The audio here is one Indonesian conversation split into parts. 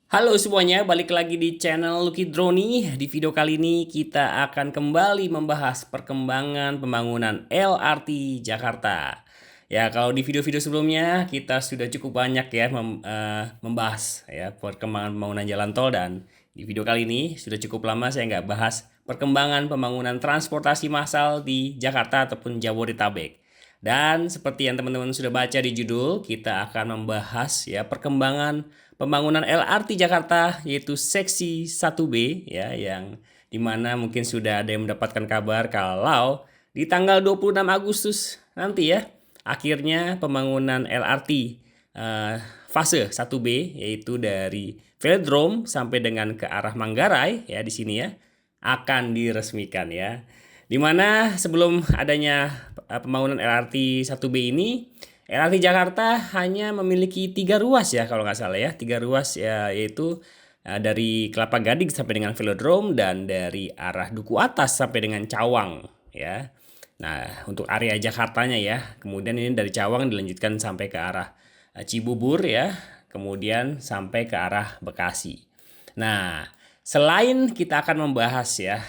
Halo semuanya, balik lagi di channel Lucky Droni. Di video kali ini kita akan kembali membahas perkembangan pembangunan LRT Jakarta. Ya, kalau di video-video sebelumnya kita sudah cukup banyak ya membahas ya perkembangan pembangunan jalan tol, dan di video kali ini sudah cukup lama saya nggak bahas perkembangan pembangunan transportasi massal di Jakarta ataupun Jabodetabek. Dan seperti yang teman-teman sudah baca di judul, kita akan membahas ya perkembangan pembangunan LRT Jakarta, yaitu seksi 1B ya, yang dimana mungkin sudah ada yang mendapatkan kabar kalau di tanggal 26 Agustus nanti ya akhirnya pembangunan LRT fase 1B, yaitu dari Velodrome sampai dengan ke arah Manggarai ya di sini ya, akan diresmikan ya. Dimana sebelum adanya pembangunan LRT 1B ini, LRT Jakarta hanya memiliki 3 ruas ya kalau nggak salah ya. 3 ruas ya, yaitu dari Kelapa Gading sampai dengan Velodrome dan dari arah Duku Atas sampai dengan Cawang ya. Nah, untuk area Jakartanya ya. Kemudian ini dari Cawang dilanjutkan sampai ke arah Cibubur ya. Kemudian sampai ke arah Bekasi. Nah, selain kita akan membahas ya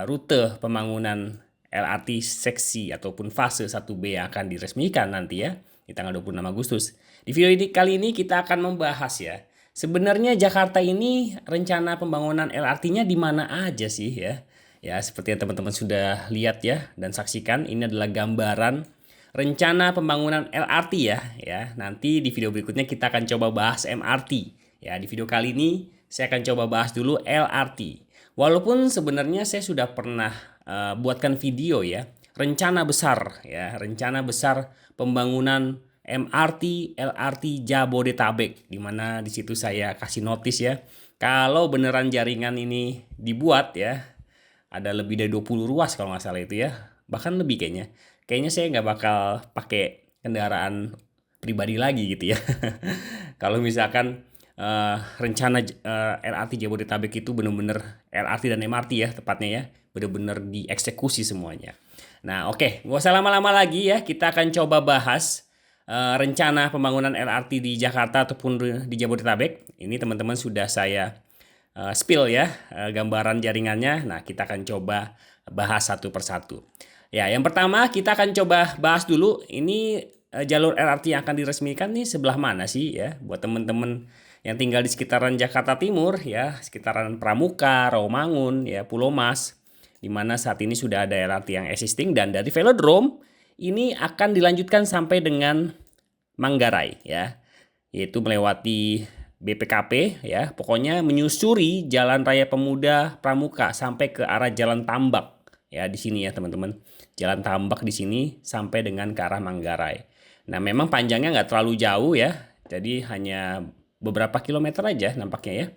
rute pembangunan LRT seksi ataupun fase 1B yang akan diresmikan nanti ya di tanggal 26 Agustus. Di video ini kali ini kita akan membahas ya, sebenarnya Jakarta ini rencana pembangunan LRT-nya di mana aja sih ya. Ya, seperti yang teman-teman sudah lihat ya dan saksikan, ini adalah gambaran rencana pembangunan LRT ya. Nanti di video berikutnya kita akan coba bahas MRT. Ya, di video kali ini saya akan coba bahas dulu LRT. Walaupun sebenarnya saya sudah pernah buatkan video ya, rencana besar ya, rencana besar pembangunan MRT LRT Jabodetabek, di mana di situ saya kasih notis ya, kalau beneran jaringan ini dibuat ya, ada lebih dari 20 ruas kalau nggak salah itu ya, bahkan lebih kayaknya. Kayaknya saya nggak bakal pakai kendaraan pribadi lagi gitu ya. Kalau misalkan rencana LRT Jabodetabek itu benar-benar LRT dan MRT ya tepatnya ya, benar-benar dieksekusi semuanya. Nah, oke, nggak usah lama-lama lagi ya, kita akan coba bahas rencana pembangunan LRT di Jakarta ataupun di Jabodetabek. Ini teman-teman sudah saya spill ya gambaran jaringannya. Nah, kita akan coba bahas satu persatu. Ya, yang pertama kita akan coba bahas dulu ini jalur LRT yang akan diresmikan nih sebelah mana sih ya, buat teman-teman yang tinggal di sekitaran Jakarta Timur ya, sekitaran Pramuka, Rawamangun ya, Pulau Mas, di mana saat ini sudah ada LRT yang existing, dan dari Velodrome ini akan dilanjutkan sampai dengan Manggarai ya, yaitu melewati BPKP ya, pokoknya menyusuri Jalan Raya Pemuda Pramuka sampai ke arah Jalan Tambak ya di sini ya teman-teman. Jalan Tambak di sini sampai dengan ke arah Manggarai. Nah, memang panjangnya nggak terlalu jauh ya, jadi hanya beberapa kilometer aja nampaknya ya.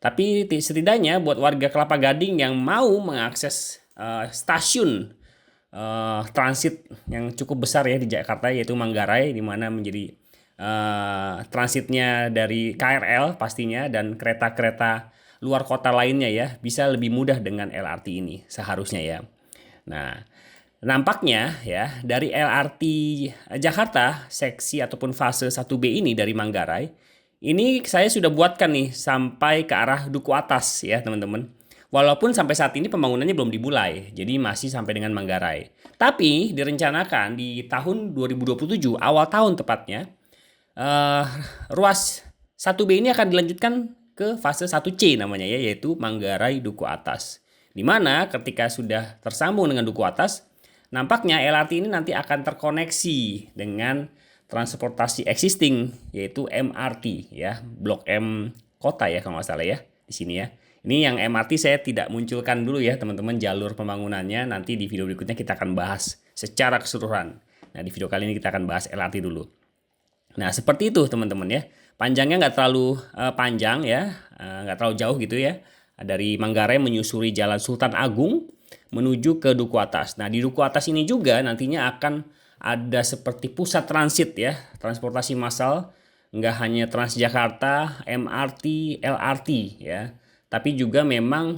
Tapi setidaknya buat warga Kelapa Gading yang mau mengakses stasiun transit yang cukup besar ya di Jakarta, yaitu Manggarai, di mana menjadi transitnya dari KRL pastinya dan kereta-kereta luar kota lainnya ya, bisa lebih mudah dengan LRT ini seharusnya ya. Nah, nampaknya ya dari LRT Jakarta seksi ataupun fase 1B ini dari Manggarai, ini saya sudah buatkan nih sampai ke arah Duku Atas ya teman-teman. Walaupun sampai saat ini pembangunannya belum dimulai, jadi masih sampai dengan Manggarai. Tapi direncanakan di tahun 2027, awal tahun tepatnya, eh, ruas 1B ini akan dilanjutkan ke fase 1C namanya ya, yaitu Manggarai Duku Atas. Di mana ketika sudah tersambung dengan Duku Atas, nampaknya LRT ini nanti akan terkoneksi dengan transportasi existing, yaitu MRT ya, Blok M kota ya kalau nggak salah ya di sini ya. Ini yang MRT saya tidak munculkan dulu ya teman-teman jalur pembangunannya, nanti di video berikutnya kita akan bahas secara keseluruhan. Nah, di video kali ini kita akan bahas LRT dulu. Nah, seperti itu teman-teman ya. Panjangnya nggak terlalu panjang ya, nggak terlalu jauh gitu ya. Dari Manggarai menyusuri Jalan Sultan Agung menuju ke Duku Atas. Nah, di Duku Atas ini juga nantinya akan ada seperti pusat transit ya, transportasi massal, nggak hanya Transjakarta, MRT, LRT ya, tapi juga memang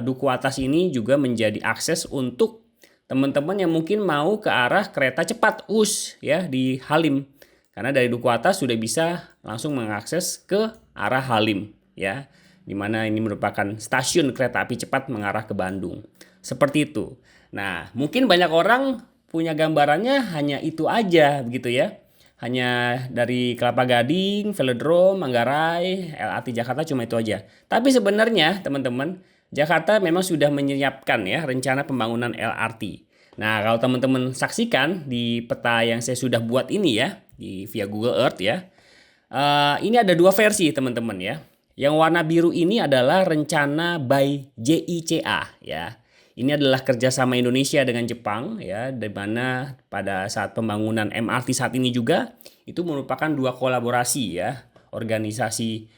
Duku Atas ini juga menjadi akses untuk teman-teman yang mungkin mau ke arah kereta cepat US ya di Halim. Karena dari Duku Atas sudah bisa langsung mengakses ke arah Halim ya, di mana ini merupakan stasiun kereta api cepat mengarah ke Bandung. Seperti itu. Nah, mungkin banyak orang punya gambarannya hanya itu aja begitu ya. Hanya dari Kelapa Gading, Velodrome, Manggarai, LRT Jakarta cuma itu aja. Tapi sebenarnya teman-teman, Jakarta memang sudah menyiapkan ya rencana pembangunan LRT. Nah, kalau teman-teman saksikan di peta yang saya sudah buat ini ya, via Google Earth ya. Ini ada dua versi teman-teman ya. Yang warna biru ini adalah rencana by JICA ya. Ini adalah kerjasama Indonesia dengan Jepang ya, di mana pada saat pembangunan MRT saat ini juga itu merupakan dua kolaborasi ya, organisasi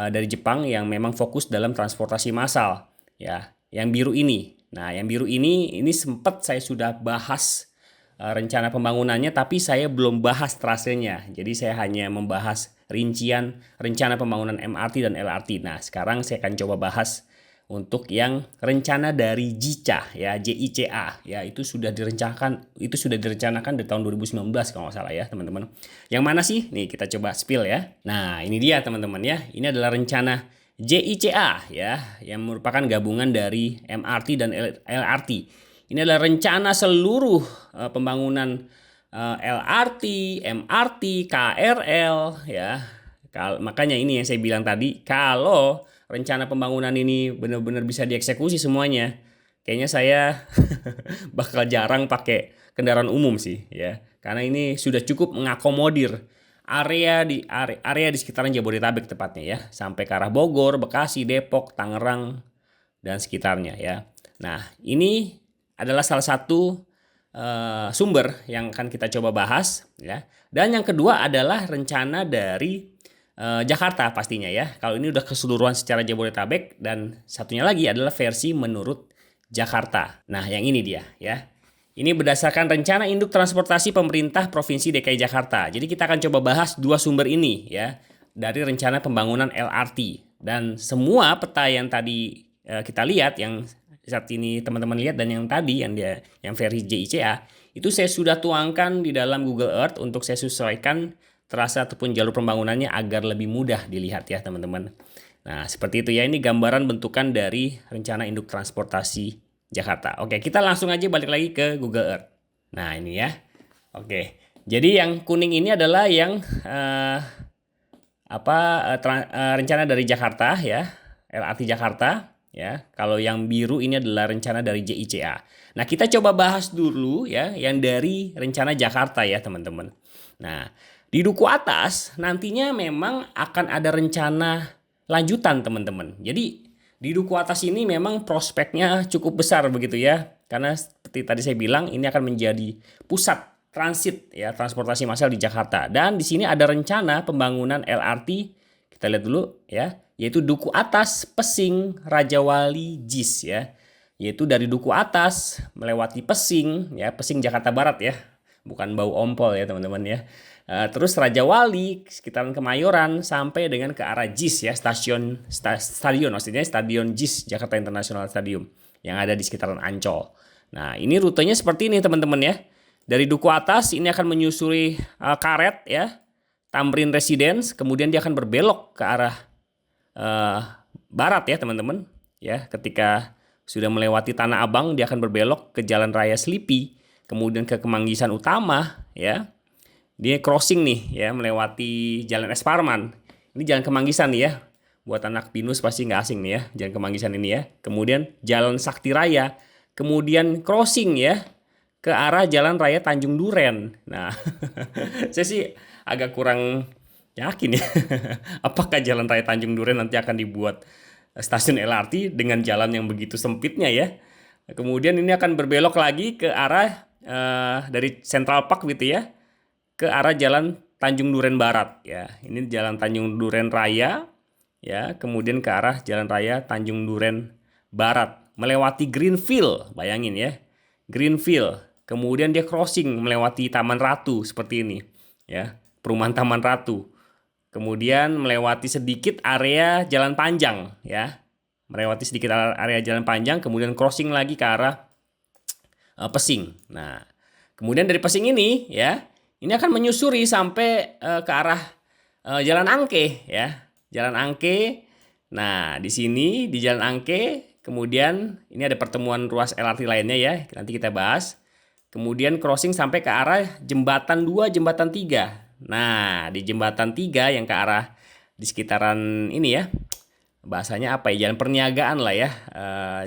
dari Jepang yang memang fokus dalam transportasi massal ya. Yang biru ini. Nah, yang biru ini sempat saya sudah bahas rencana pembangunannya, tapi saya belum bahas trasenya. Jadi saya hanya membahas rincian rencana pembangunan MRT dan LRT. Nah, sekarang saya akan coba bahas untuk yang rencana dari JICA ya, JICA ya, itu sudah direncanakan dari tahun 2019 kalau nggak salah ya teman-teman. Yang mana sih? Nih kita coba spill ya. Nah ini dia teman-teman ya, ini adalah rencana JICA ya, yang merupakan gabungan dari MRT dan LRT. Ini adalah rencana seluruh pembangunan LRT, MRT, KRL ya. Makanya ini yang saya bilang tadi, kalau rencana pembangunan ini benar-benar bisa dieksekusi semuanya, kayaknya saya bakal jarang pakai kendaraan umum sih ya. Karena ini sudah cukup mengakomodir area di sekitaran Jabodetabek tepatnya ya, sampai ke arah Bogor, Bekasi, Depok, Tangerang dan sekitarnya ya. Nah, ini adalah salah satu sumber yang akan kita coba bahas ya. Dan yang kedua adalah rencana dari Jakarta pastinya ya. Kalau ini udah keseluruhan secara Jabodetabek, dan satunya lagi adalah versi menurut Jakarta. Nah, yang ini dia ya. Ini berdasarkan rencana induk transportasi pemerintah Provinsi DKI Jakarta. Jadi kita akan coba bahas dua sumber ini ya, dari rencana pembangunan LRT. Dan semua peta yang tadi kita lihat, yang saat ini teman-teman lihat, dan yang tadi yang versi JICA, itu saya sudah tuangkan di dalam Google Earth untuk saya sesuaikan trasa ataupun jalur pembangunannya agar lebih mudah dilihat ya teman-teman. Nah seperti itu ya, ini gambaran bentukan dari rencana induk transportasi Jakarta. Oke, kita langsung aja balik lagi ke Google Earth. Nah ini ya. Oke, jadi yang kuning ini adalah yang rencana dari Jakarta ya, LRT Jakarta ya. Kalau yang biru ini adalah rencana dari JICA. Nah kita coba bahas dulu ya yang dari rencana Jakarta ya teman-teman. Nah di duku atas nantinya memang akan ada rencana lanjutan teman-teman. Jadi di duku atas ini memang prospeknya cukup besar begitu ya. Karena seperti tadi saya bilang, ini akan menjadi pusat transit ya, transportasi massal di Jakarta. Dan di sini ada rencana pembangunan LRT. Kita lihat dulu ya, yaitu duku atas Pesing Rajawali JIS ya. Yaitu dari duku atas melewati Pesing ya, Pesing Jakarta Barat ya. Bukan bau ompol ya teman-teman ya. Terus Rajawali, sekitaran Kemayoran, sampai dengan ke arah JIS ya, stadion maksudnya Stadion JIS, Jakarta International Stadium, yang ada di sekitaran Ancol. Nah ini rutenya seperti ini teman-teman ya. Dari duku atas ini akan menyusuri Karet ya, Tamrin Residence, kemudian dia akan berbelok ke arah barat ya teman-teman ya. Ketika sudah melewati Tanah Abang, dia akan berbelok ke Jalan Raya Selipi, kemudian ke Kemanggisan Utama ya. Dia crossing nih ya, melewati Jalan Es Parman. Ini Jalan Kemanggisan nih ya. Buat anak Pinus pasti nggak asing nih ya, Jalan Kemanggisan ini ya. Kemudian Jalan Sakti Raya. Kemudian crossing ya ke arah Jalan Raya Tanjung Duren. Nah, saya sih agak kurang yakin ya. Apakah Jalan Raya Tanjung Duren nanti akan dibuat stasiun LRT dengan jalan yang begitu sempitnya ya. Kemudian ini akan berbelok lagi ke arah dari Central Park gitu ya, ke arah Jalan Tanjung Duren Barat ya. Ini Jalan Tanjung Duren Raya ya, kemudian ke arah Jalan Raya Tanjung Duren Barat, melewati Greenfield, bayangin ya. Greenfield. Kemudian dia crossing melewati Taman Ratu seperti ini ya, perumahan Taman Ratu. Kemudian melewati sedikit area Jalan Panjang ya. Melewati sedikit area Jalan Panjang, kemudian crossing lagi ke arah Pesing. Nah, kemudian dari Pesing ini ya, ini akan menyusuri sampai ke arah Jalan Angke ya. Jalan Angke, Nah, di sini di Jalan Angke, kemudian ini ada pertemuan ruas LRT lainnya ya, nanti kita bahas. Kemudian crossing sampai ke arah jembatan 2, jembatan 3. Nah, di jembatan 3 yang ke arah di sekitaran ini ya, bahasanya apa ya, jalan perniagaan lah ya,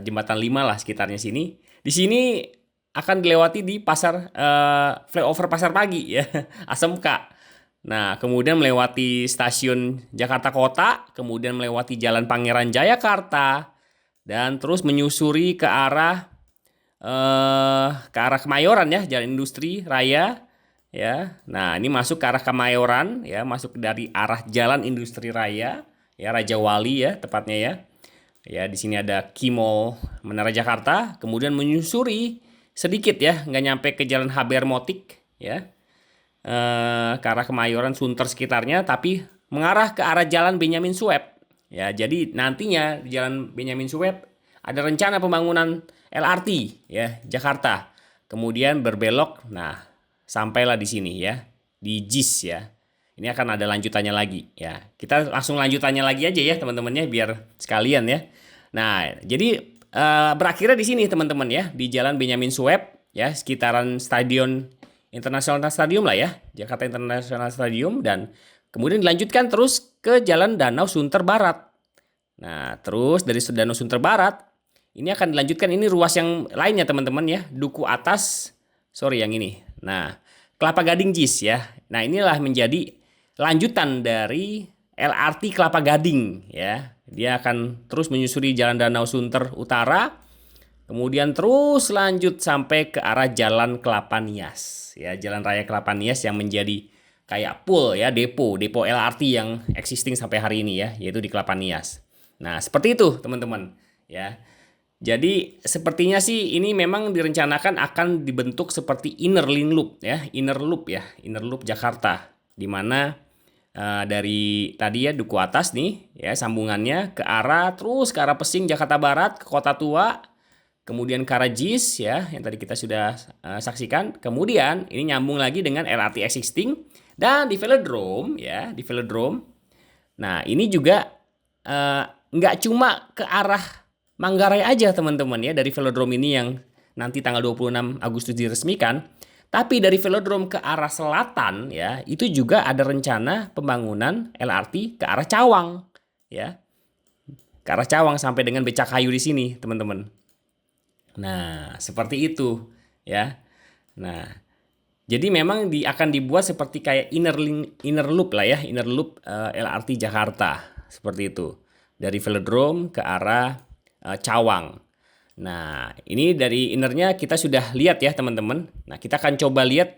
jembatan 5 lah sekitarnya sini. Di sini akan dilewati di pasar flyover Pasar Pagi ya, ASMK. Nah, kemudian melewati stasiun Jakarta Kota, kemudian melewati Jalan Pangeran Jayakarta, dan terus menyusuri ke arah Kemayoran ya, Jalan Industri Raya ya. Nah, ini masuk ke arah Kemayoran ya, masuk dari arah Jalan Industri Raya ya, Raja Wali ya tepatnya ya. Ya, di sini ada Kimol Menara Jakarta, kemudian menyusuri sedikit ya, nggak nyampe ke Jalan HB Motik ya. Ke arah Kemayoran, Sunter sekitarnya, tapi mengarah ke arah Jalan Benyamin Sueb. Ya, jadi nantinya di Jalan Benyamin Sueb ada rencana pembangunan LRT ya Jakarta. Kemudian berbelok, nah sampailah di sini ya, di JIS ya. Ini akan ada lanjutannya lagi ya. Kita langsung lanjutannya lagi aja ya teman-temannya biar sekalian ya. Nah, jadi berakhirnya di sini teman-teman ya, di Jalan Benyamin Sueb ya, sekitaran Stadion International Stadium lah ya, Jakarta International Stadium, dan kemudian dilanjutkan terus ke Jalan Danau Sunter Barat. Nah, terus dari Danau Sunter Barat ini akan dilanjutkan, ini ruas yang lainnya teman-teman ya, Duku Atas, sorry yang ini. Nah, Kelapa Gading JIS ya. Nah, inilah menjadi lanjutan dari LRT Kelapa Gading ya. Dia akan terus menyusuri Jalan Danau Sunter Utara, kemudian terus lanjut sampai ke arah Jalan Kelapa Nias ya, Jalan Raya Kelapa Nias yang menjadi kayak pool ya, depo LRT yang existing sampai hari ini ya, yaitu di Kelapa Nias. Nah, seperti itu teman-teman ya. Jadi sepertinya sih ini memang direncanakan akan dibentuk seperti inner link loop ya, inner loop Jakarta, di mana dari tadi ya Duku Atas nih ya, sambungannya ke arah terus ke arah Pesing Jakarta Barat ke Kota Tua, kemudian ke arah JIS ya yang tadi kita sudah saksikan. Kemudian ini nyambung lagi dengan LRT existing, dan di velodrome ya, di velodrome. Nah, ini juga nggak cuma ke arah Manggarai aja teman-teman ya, dari velodrome ini yang nanti tanggal 26 Agustus diresmikan. Tapi dari velodrome ke arah selatan ya, itu juga ada rencana pembangunan LRT ke arah Cawang ya. Ke arah Cawang sampai dengan Becakayu di sini, teman-teman. Nah, seperti itu ya. Nah, jadi memang akan dibuat seperti kayak inner loop lah ya, inner loop LRT Jakarta. Seperti itu. Dari velodrome ke arah Cawang. Nah, ini dari innernya kita sudah lihat ya teman-teman. Nah, kita akan coba lihat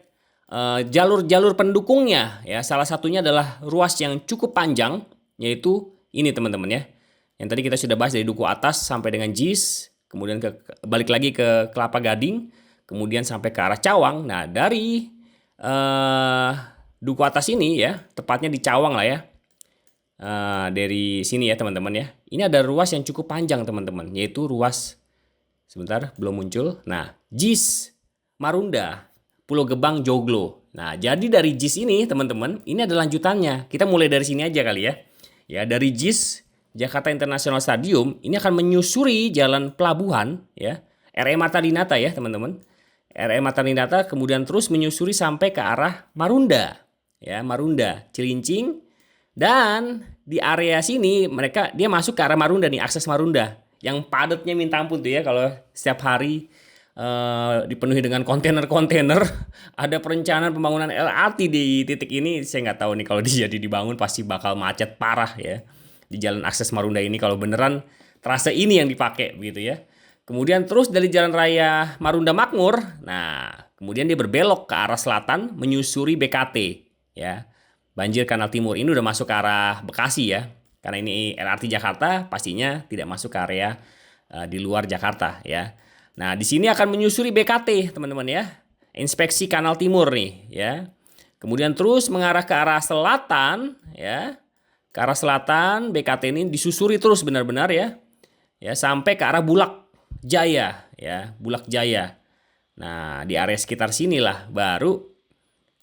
jalur-jalur pendukungnya ya. Salah satunya adalah ruas yang cukup panjang, yaitu ini teman-teman ya. Yang tadi kita sudah bahas dari Duku Atas sampai dengan JIS, kemudian balik lagi ke Kelapa Gading, kemudian sampai ke arah Cawang. Nah, dari Duku Atas ini ya, tepatnya di Cawang lah ya. Dari sini ya teman-teman ya. Ini ada ruas yang cukup panjang teman-teman, yaitu ruas, sebentar belum muncul. Nah, JIS Marunda, Pulau Gebang, Joglo. Nah, jadi dari JIS ini teman-teman, ini ada lanjutannya. Kita mulai dari sini aja kali ya. Ya, dari JIS Jakarta International Stadium ini akan menyusuri Jalan Pelabuhan ya, RE Marta Dinata ya teman-teman. RE Marta Dinata, kemudian terus menyusuri sampai ke arah Marunda ya, Marunda, Cilincing. Dan di area sini dia masuk ke arah Marunda nih, akses Marunda yang padatnya minta ampun tuh ya, kalau setiap hari dipenuhi dengan kontainer-kontainer. Ada perencanaan pembangunan LRT di titik ini. Saya nggak tahu nih, kalau jadi dibangun pasti bakal macet parah ya di jalan akses Marunda ini, kalau beneran trase ini yang dipakai begitu ya. Kemudian terus dari Jalan Raya Marunda Makmur, nah kemudian dia berbelok ke arah selatan menyusuri BKT ya, Banjir Kanal Timur. Ini udah masuk ke arah Bekasi ya, karena ini LRT Jakarta, pastinya tidak masuk ke area di luar Jakarta ya. Nah, di sini akan menyusuri BKT teman-teman ya, Inspeksi Kanal Timur nih ya. Kemudian terus mengarah ke arah selatan ya. Ke arah selatan BKT ini disusuri terus benar-benar ya. Ya, sampai ke arah Bulak Jaya ya, Bulak Jaya. Nah, di area sekitar sinilah baru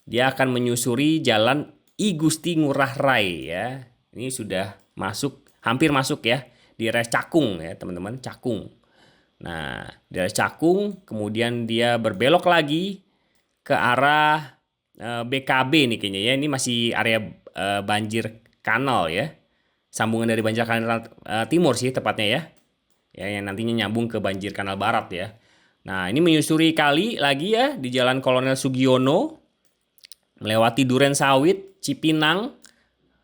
dia akan menyusuri Jalan I Gusti Ngurah Rai ya. Ini sudah masuk hampir masuk ya di daerah Cakung ya teman-teman, Cakung. Nah, di daerah Cakung kemudian dia berbelok lagi ke arah BKB nih kayaknya ya. Ini masih area banjir kanal ya. Sambungan dari banjir kanal timur sih tepatnya ya. Ya, yang nantinya nyambung ke banjir kanal barat ya. Nah, ini menyusuri kali lagi ya di Jalan Kolonel Sugiono, melewati Duren Sawit, Cipinang,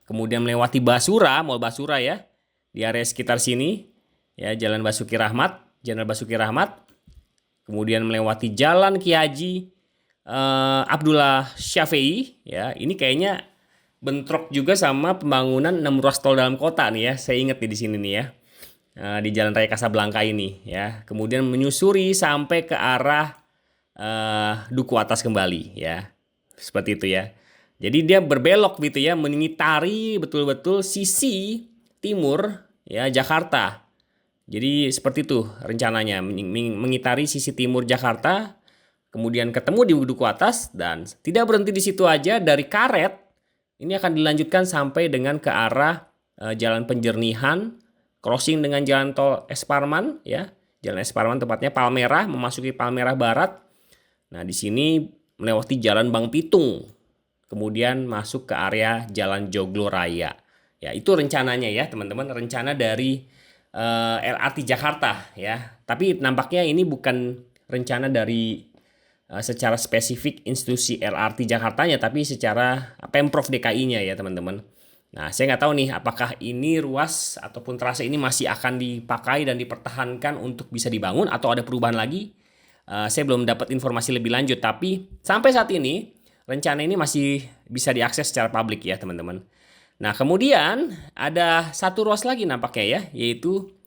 kemudian melewati Basura, Mall Basura ya, di area sekitar sini ya, Jalan Basuki Rahmat, Jalan Basuki Rahmat, kemudian melewati Jalan Ki Haji Abdullah Syafi'i ya. Ini kayaknya bentrok juga sama pembangunan 6 ruas tol dalam kota nih ya. Saya ingat di sini nih ya. Di Jalan Raya Kasablanka ini ya. Kemudian menyusuri sampai ke arah Duku Atas kembali ya. Seperti itu ya. Jadi dia berbelok gitu ya, mengitari betul-betul sisi timur ya Jakarta. Jadi seperti itu rencananya, mengitari sisi timur Jakarta, kemudian ketemu di Duku Atas, dan tidak berhenti di situ aja. Dari Karet ini akan dilanjutkan sampai dengan ke arah Jalan Penjernihan, crossing dengan Jalan Tol Es Parman ya, Jalan Es Parman tepatnya Palmerah, memasuki Palmerah Barat. Nah di sini melewati Jalan Bang Pitung, kemudian masuk ke area Jalan Joglo Raya. Ya itu rencananya ya teman-teman, rencana dari LRT Jakarta ya. Tapi nampaknya ini bukan rencana dari secara spesifik institusi LRT Jakartanya, tapi secara Pemprov DKI-nya ya teman-teman. Nah, saya nggak tahu nih apakah ini ruas ataupun trase ini masih akan dipakai dan dipertahankan untuk bisa dibangun atau ada perubahan lagi. Saya belum dapat informasi lebih lanjut, tapi sampai saat ini rencana ini masih bisa diakses secara publik ya teman-teman. Nah, kemudian ada satu ruas lagi nampaknya ya, yaitu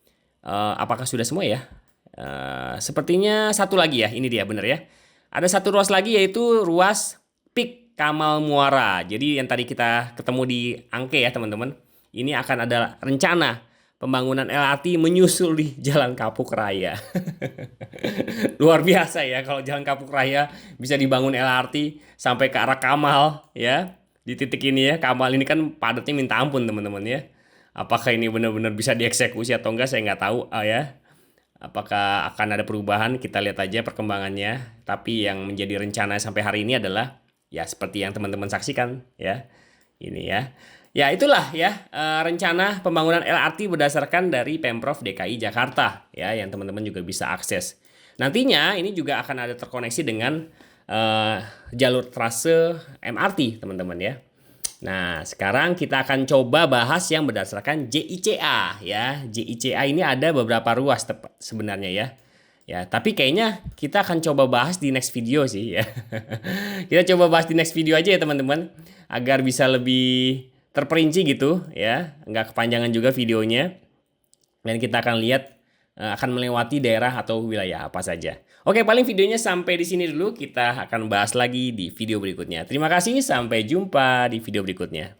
apakah sudah semua ya? Sepertinya satu lagi ya, ini dia bener ya. Ada satu ruas lagi yaitu ruas Pik Kamal Muara. Jadi yang tadi kita ketemu di Angke ya teman-teman. Ini akan ada rencana pembangunan LRT menyusul di Jalan Kapuk Raya. Luar biasa ya kalau Jalan Kapuk Raya bisa dibangun LRT sampai ke arah Kamal ya. Di titik ini ya, Kamal ini kan padatnya minta ampun teman-teman ya. Apakah ini benar-benar bisa dieksekusi atau enggak saya nggak tahu ya. Apakah akan ada perubahan, kita lihat aja perkembangannya. Tapi yang menjadi rencana sampai hari ini adalah ya seperti yang teman-teman saksikan ya. Ini ya. Ya itulah ya rencana pembangunan LRT berdasarkan dari Pemprov DKI Jakarta ya, yang teman-teman juga bisa akses. Nantinya ini juga akan ada terkoneksi dengan jalur trase MRT teman-teman ya. Nah sekarang kita akan coba bahas yang berdasarkan JICA ya. JICA ini ada beberapa ruas sebenarnya ya. Ya, tapi kayaknya kita akan coba bahas di next video sih ya. Kita coba bahas di next video aja ya teman-teman, agar bisa lebih terperinci gitu ya, nggak kepanjangan juga videonya. Dan kita akan lihat akan melewati daerah atau wilayah apa saja. Oke, paling videonya sampai di sini dulu. Kita akan bahas lagi di video berikutnya. Terima kasih, sampai jumpa di video berikutnya.